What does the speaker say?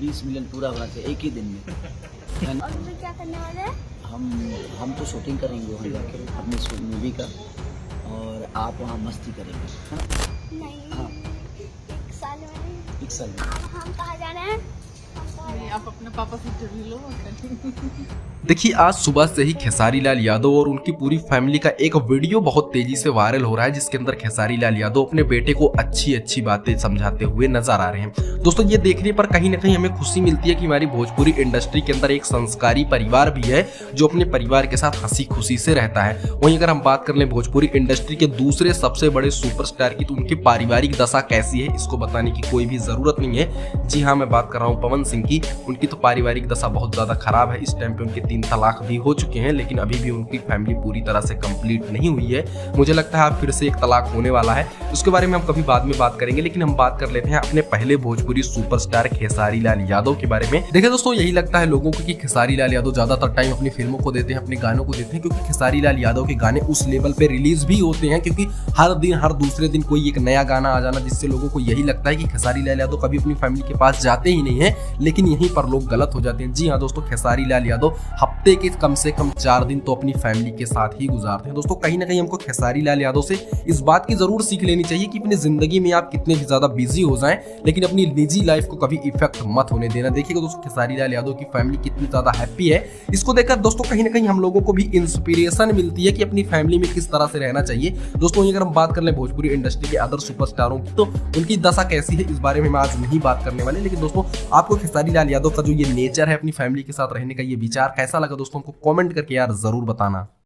20 million पूरा होना चाहिए एक ही दिन में, है ना? और उसमें क्या करने वाले हैं? हम तो शूटिंग करेंगे वहाँ जाके अपनी मूवी का, और आप वहाँ मस्ती करेंगे, है ना? नहीं, हाँ। 1 साल में। 1 साल में। हम कहाँ जा रहे हैं? आप अपने पापा से इंटरव्यू लो। देखिए, आज सुबह से ही खेसारी लाल यादव और उनकी पूरी फैमिली का एक वीडियो बहुत तेजी से वायरल हो रहा है, जिसके अंदर खेसारी लाल यादव अपने बेटे को अच्छी अच्छी बातें समझाते हुए नजर आ रहे हैं। दोस्तों, ये देखने पर कहीं ना कहीं हमें खुशी मिलती है कि हमारी भोजपुरी इंडस्ट्री के अंदर एक संस्कारी परिवार भी है जो अपने परिवार के साथ हंसी खुशी से रहता है। वहीं अगर हम बात कर लें भोजपुरी इंडस्ट्री के दूसरे सबसे बड़े सुपरस्टार की, तो उनकी पारिवारिक दशा कैसी है इसको बताने की कोई भी जरूरत नहीं है। जी हाँ, मैं बात कर रहा हूँ पवन सिंह की। उनकी तो पारिवारिक दशा बहुत ज्यादा खराब है। इस टाइम पे उनके 3 तलाक भी हो चुके हैं, लेकिन अभी भी उनकी फैमिली पूरी तरह से कंप्लीट नहीं हुई है। मुझे लगता है अब फिर से एक तलाक होने वाला है, उसके बारे में हम कभी बाद में बात करेंगे। लेकिन हम बात कर लेते हैं अपने पहले भोजपुरी सुपरस्टार खेसारी लाल यादव के बारे में। देखिए दोस्तों, यही लगता है लोगों को कि खेसारी लाल यादव ज्यादातर टाइम अपनी फिल्मों को देते हैं, अपने गानों को देते हैं, क्योंकि खेसारी लाल यादव के गाने उस लेवल पे रिलीज भी होते हैं, क्योंकि हर दिन हर दूसरे दिन कोई एक नया गाना आ जाना, जिससे लोगों को यही लगता है कि खेसारी लाल यादव कभी अपनी फैमिली के पास जाते ही नहीं है। लेकिन यहीं पर लोग गलत हो जाते हैं। जी हाँ दोस्तों, खेसारी लाल यादव हफ्ते के कम से कम 4 दिन तो अपनी फैमिली के साथ ही गुजारते हैं। दोस्तों, कहीं ना कहीं हमको खेसारी लाल यादव से इस बात की जरूर सीख लेनी चाहिए कि अपनी जिंदगी में आप कितने भी ज्यादा बिजी हो जाएं, लेकिन अपनी निजी लाइफ को कभी इफेक्ट मत होने देना। देखिएगा दोस्तों, खेसारी लाल यादव की फैमिली कितनी ज्यादा हैप्पी है, इसको देखकर दोस्तों कहीं ना कहीं हम लोगों को भी इंस्पिरेशन मिलती है कि अपनी फैमिली में किस तरह से रहना चाहिए। दोस्तों, अगर हम बात कर लें भोजपुरी इंडस्ट्री के अदर सुपरस्टारों की, तो उनकी दशा कैसी है इस बारे में हम आज नहीं बात करने वाले। लेकिन दोस्तों, आपको खेसारी लाल यादव का जो ये नेचर है अपनी फैमिली के साथ रहने का, ये विचार कैसा लगा दोस्तों, को कमेंट करके यार जरूर बताना।